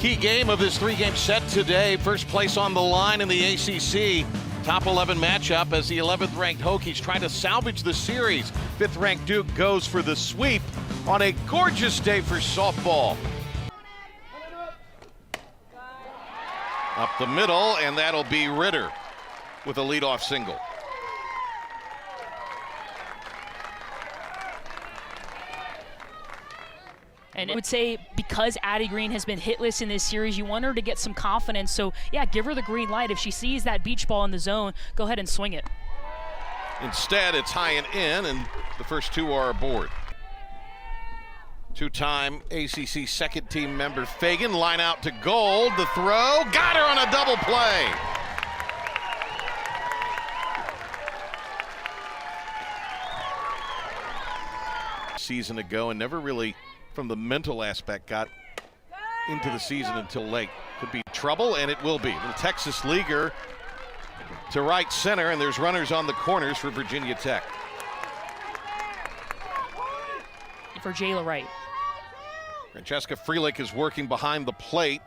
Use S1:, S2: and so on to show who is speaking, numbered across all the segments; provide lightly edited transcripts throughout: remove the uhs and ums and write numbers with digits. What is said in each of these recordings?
S1: Key game of this three-game set today. First place on the line in the ACC. Top 11 matchup as the 11th ranked Hokies try to salvage the series. 5th ranked Duke goes for the sweep on a gorgeous day for softball. Up the middle, and that'll be Ritter with a leadoff single.
S2: And I would say because Addie Green has been hitless in this series, you want her to get some confidence. So, yeah, give her the green light. If she sees that beach ball in the zone, go ahead and swing it.
S1: Instead, it's high and in, and the first two are aboard. Two-time ACC second team member Fagan, line out to Gold. The throw, got her on a double play. Season ago, and never really, from the mental aspect, got into the season until late. Could be trouble, and it will be. The Texas Leaguer to right center, and there's runners on the corners for Virginia Tech.
S2: For Jayla Wright.
S1: Francesca Freelick is working behind the plate.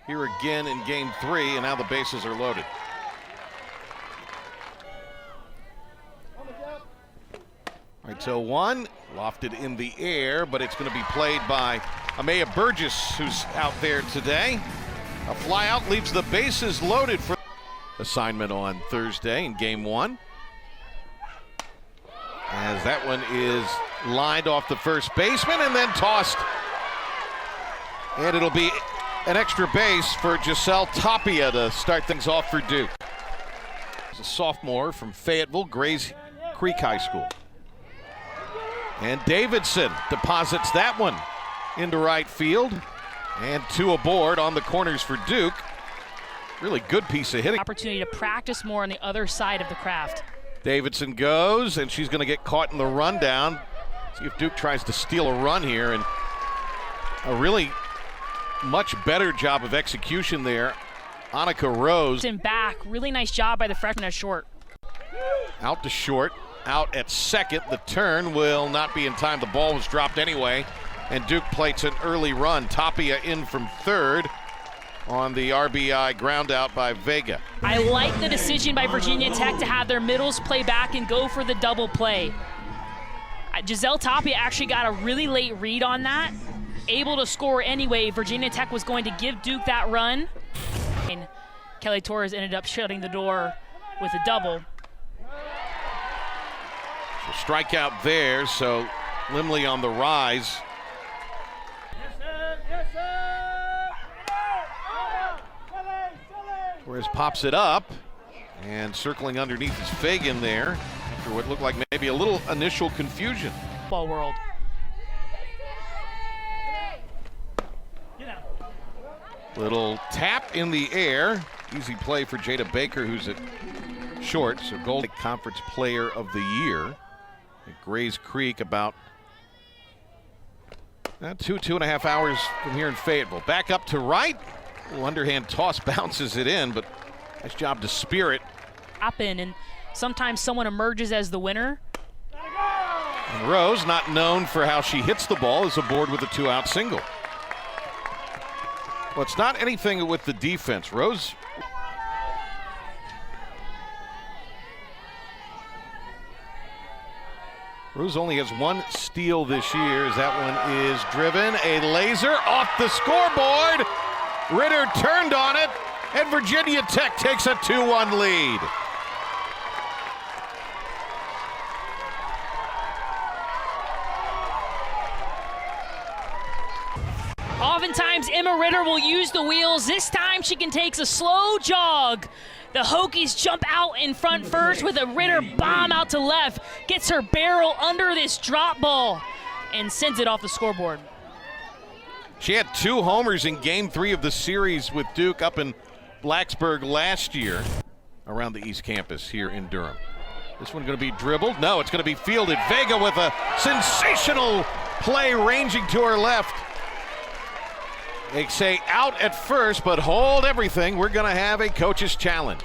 S1: Here again in game 3, and now the bases are loaded. Right, so 1 lofted in the air, but it's going to be played by Amaya Burgess, who's out there today. A fly out leaves the bases loaded for assignment on Thursday in game 1. As that one is lined off the first baseman and then tossed. And it'll be an extra base for Giselle Tapia to start things off for Duke. She's a sophomore from Fayetteville, Grays Creek High School. And Davidson deposits that one into right field. And 2 aboard on the corners for Duke. Really good piece of hitting.
S2: Opportunity to practice more on the other side of the craft.
S1: Davidson goes, and she's going to get caught in the rundown. See if Duke tries to steal a run here, and a really much better job of execution there. Annika Rose.
S2: And back, really nice job by the freshman at short.
S1: Out to short, out at second. The turn will not be in time. The ball was dropped anyway, and Duke plates an early run. Tapia in from third on the RBI ground out by Vega.
S2: I like the decision by Virginia Tech to have their middles play back and go for the double play. Giselle Tapia actually got a really late read on that, able to score anyway. Virginia Tech was going to give Duke that run, and Kelly Torres ended up shutting the door with a double.
S1: So strikeout there, so Limley on the rise. Torres pops it up, and circling underneath is Fagan there after what looked like maybe a little initial confusion.
S2: Ball world.
S1: Little tap in the air. Easy play for Jada Baker, who's at short. So Gold Conference Player of the Year at Grays Creek, about 2.5 hours from here in Fayetteville. Back up to right. Little underhand toss bounces it in, but nice job to spear it.
S2: Happen, and sometimes someone emerges as the winner.
S1: And Rose, not known for how she hits the ball, is aboard with a 2-out single. Well, it's not anything with the defense. Rose only has 1 steal this year, as that one is driven. A laser off the scoreboard. Ritter turned on it, and Virginia Tech takes a 2-1 lead.
S2: Oftentimes, Emma Ritter will use the wheels. This time, she can take a slow jog. The Hokies jump out in front first with a Ritter bomb out to left. Gets her barrel under this drop ball and sends it off the scoreboard.
S1: She had 2 homers in game 3 of the series with Duke up in Blacksburg last year around the East Campus here in Durham. This one going to be dribbled? No, it's going to be fielded. Vega with a sensational play ranging to her left. They say out at first, but hold everything. We're going to have a coach's challenge.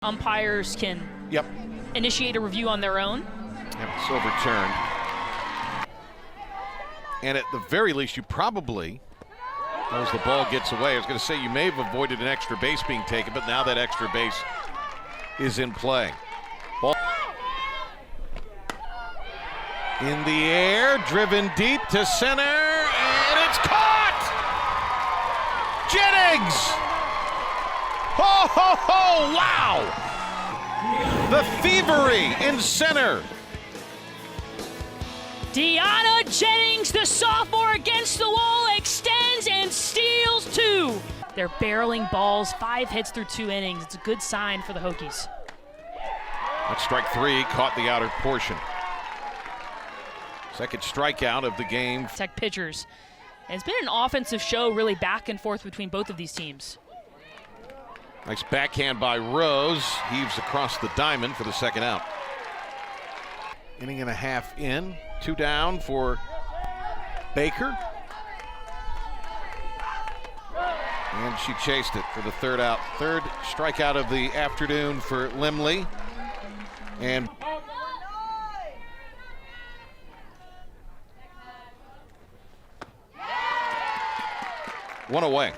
S2: Umpires can initiate a review on their own.
S1: Yep, it's overturned. And at the very least, you probably, as the ball gets away, I was going to say you may have avoided an extra base being taken, but now that extra base is in play. Ball in the air, driven deep to center, and it's caught! Jennings! Ho, ho, ho, wow! The thievery in center.
S2: Deanna Jennings, the sophomore, against the wall, extends and steals two. They're barreling balls, 5 hits through 2 innings. It's a good sign for the Hokies.
S1: That's strike 3, caught the outer portion. Second strikeout of the game.
S2: Tech pitchers. And it's been an offensive show, really back and forth between both of these teams.
S1: Nice backhand by Rose. Heaves across the diamond for the second out. Inning and a half in. 2 down for Baker. And she chased it for the third out. Third strikeout of the afternoon for Limley. And one away.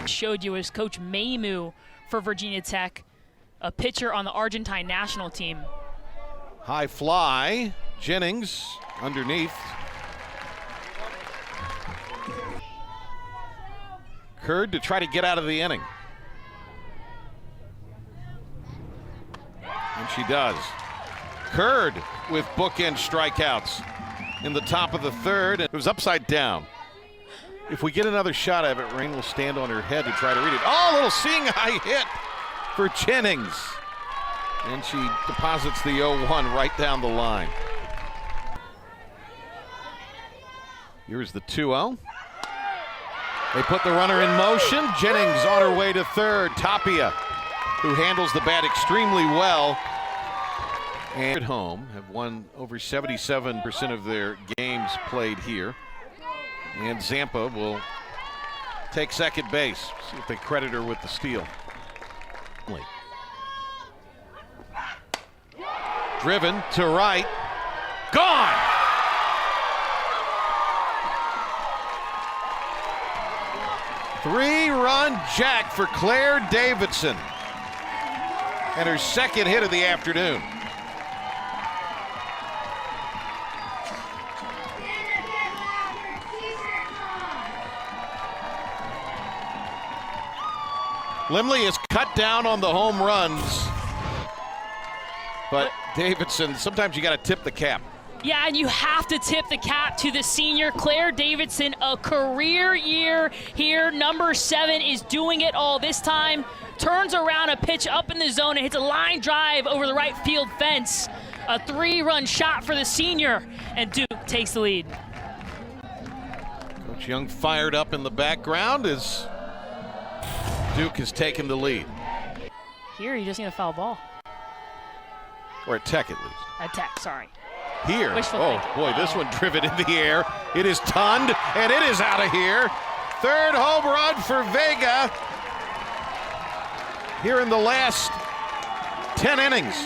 S2: Showed you as Coach Maimu for Virginia Tech, a pitcher on the Argentine national team.
S1: High fly, Jennings underneath. Curd to try to get out of the inning. And she does. Curd with bookend strikeouts in the top of the third. It was upside down. If we get another shot of it, Rain will stand on her head to try to read it. Oh, a little seeing eye hit for Jennings. And she deposits the 0-1 right down the line. Here's the 2-0. They put the runner in motion. Jennings on her way to third. Tapia, who handles the bat extremely well. And at home have won over 77% of their games played here. And Zampa will take second base. See if they credit her with the steal. Driven to right. Gone! Three-run jack for Claire Davidson. And her second hit of the afternoon. Limley is cut down on the home runs. But Davidson, sometimes you got to tip the cap.
S2: Yeah, and you have to tip the cap to the senior, Claire Davidson, a career year here. Number 7 is doing it all this time. Turns around a pitch up in the zone and hits a line drive over the right field fence. A 3-run shot for the senior, and Duke takes the lead.
S1: Coach Young fired up in the background as Duke has taken the lead.
S2: Here, you just need a foul ball.
S1: Or at Tech, at least.
S2: At Tech, sorry.
S1: Here,
S2: Wishful
S1: oh
S2: thinking.
S1: boy, this one driven in the air. It is tunned, and it is out of here. Third home run for Vega here in the last 10 innings.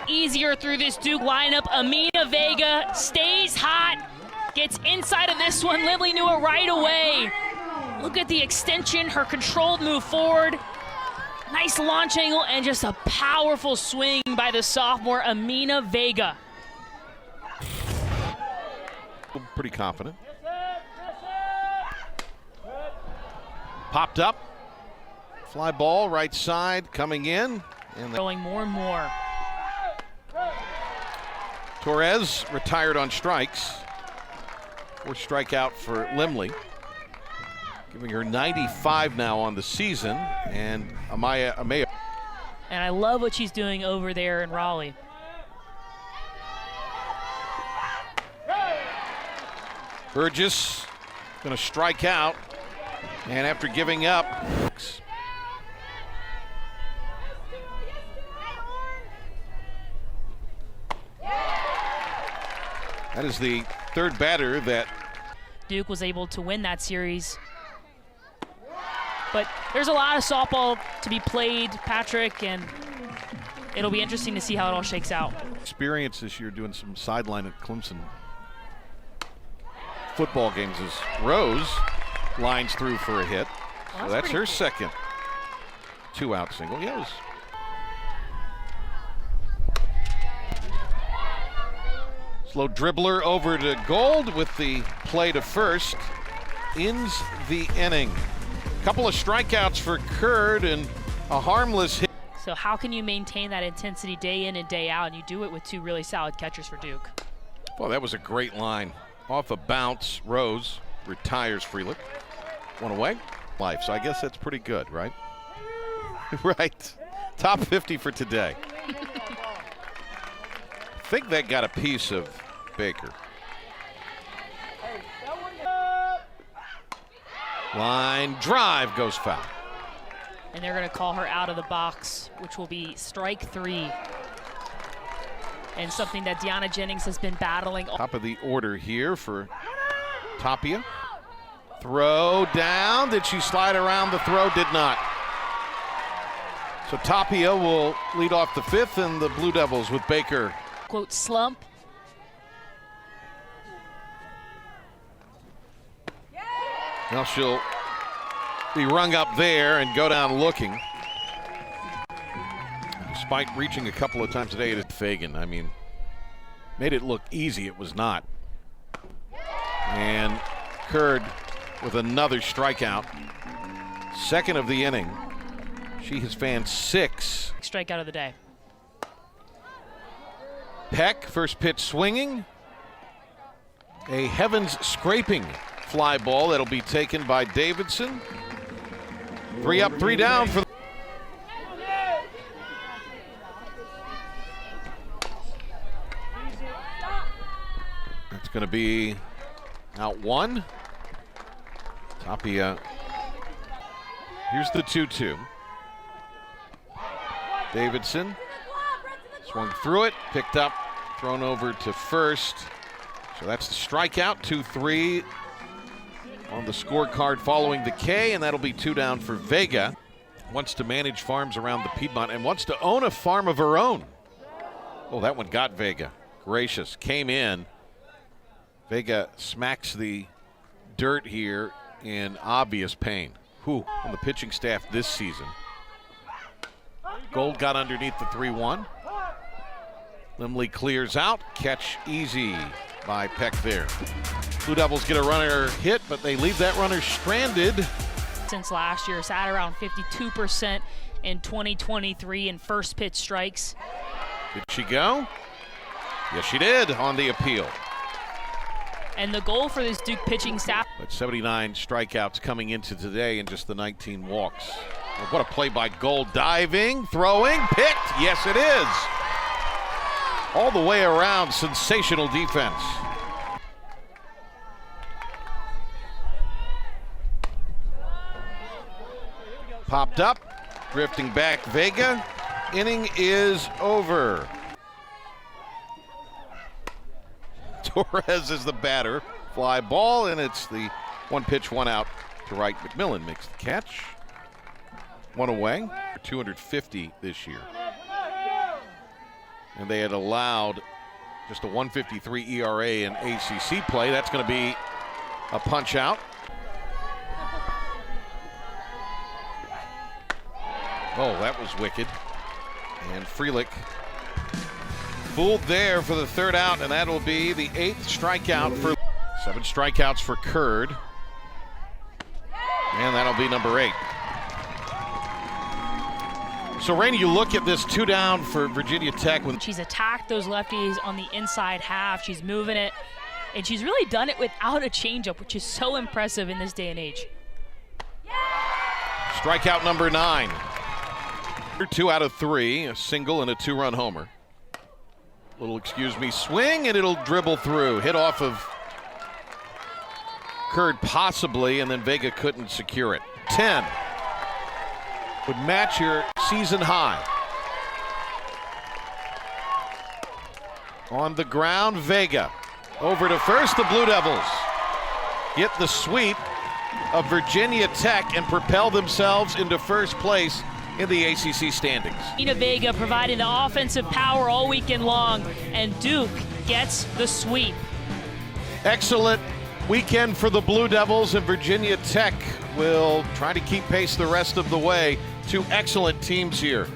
S2: Easier through this Duke lineup. Amina Vega stays hot, gets inside of this one. Limley knew it right away. Look at the extension, her controlled move forward. Nice launch angle and just a powerful swing by the sophomore Amina Vega.
S1: Pretty confident. Popped up. Fly ball right side coming in. And
S2: Going more and more.
S1: Torres retired on strikes. 4th strikeout for Limley. Giving her 95 now on the season, and Amaya.
S2: And I love what she's doing over there in Raleigh.
S1: Burgess going to strike out, and after giving up, That is the third batter that
S2: Duke was able to win that series. But there's a lot of softball to be played, Patrick, and it'll be interesting to see how it all shakes out.
S1: experience this year doing some sideline at Clemson football games is Rose lines through for a hit. So that's her second 2-out single. Yeah, it was. Slow dribbler over to Gold with the play to first. Ends the inning. Couple of strikeouts for Curd and a harmless hit.
S2: So how can you maintain that intensity day in and day out? And you do it with two really solid catchers for Duke.
S1: Well, that was a great line. Off a bounce, Rose retires Freelick. One away. Life. So I guess that's pretty good, right? Right. Top 50 for today. I think that got a piece of Baker. Line drive goes foul.
S2: And they're going to call her out of the box, which will be strike 3. And something that Deanna Jennings has been battling.
S1: Top of the order here for Tapia. Throw down. Did she slide around the throw? Did not. So Tapia will lead off the 5th, and the Blue Devils with Baker.
S2: Quote, slump.
S1: Now she'll be rung up there and go down looking. Despite reaching a couple of times today at Fagan. I mean, made it look easy. It was not. And Curd with another strikeout. Second of the inning. She has fanned 6.
S2: Strikeout of the day.
S1: Peck, first pitch swinging. A heavens scraping fly ball that'll be taken by Davidson. 3 up, 3 down for the That's going to be out 1. Tapia. Here's the 2-2. Davidson swung through it, picked up, thrown over to first. So that's the strikeout, 2-3 on the scorecard following the K, and that'll be 2 down for Vega. Wants to manage farms around the Piedmont and wants to own a farm of her own. Oh, that one got Vega. Gracious, came in. Vega smacks the dirt here in obvious pain. Whew, on the pitching staff this season. Gold got underneath the 3-1. Limley clears out, catch easy by Peck there. Blue Devils get a runner hit, but they leave that runner stranded.
S2: Since last year, sat around 52% in 2023 in first pitch strikes.
S1: Did she go? Yes, she did on the appeal.
S2: And the goal for this Duke pitching staff.
S1: But 79 strikeouts coming into today and just the 19 walks. Well, what a play by Gold. Diving, throwing, picked. Yes, it is. All the way around, sensational defense. Popped up, drifting back Vega. Inning is over. Torres is the batter. Fly ball, and it's the 1 pitch, 1 out to right. McMillan makes the catch. 1 away. 250 this year. And they had allowed just a 1.53 ERA in ACC play. That's going to be a punch out. Oh, that was wicked. And Freelick fooled there for the 3rd out, and that'll be the 8th strikeout for 7 strikeouts for Curd. And that'll be number 8. So, Rainey, you look at this 2 down for Virginia Tech.
S2: She's attacked those lefties on the inside half. She's moving it, and she's really done it without a changeup, which is so impressive in this day and age.
S1: Strikeout number 9. 2 out of 3, a single and a 2-run homer. Little swing, and it'll dribble through. Hit off of Curd possibly, and then Vega couldn't secure it. 10 would match your season high. On the ground, Vega. Over to first, the Blue Devils get the sweep of Virginia Tech and propel themselves into first place in the ACC standings.
S2: Ina Vega providing the offensive power all weekend long, and Duke gets the sweep.
S1: Excellent weekend for the Blue Devils, and Virginia Tech will try to keep pace the rest of the way. Two excellent teams here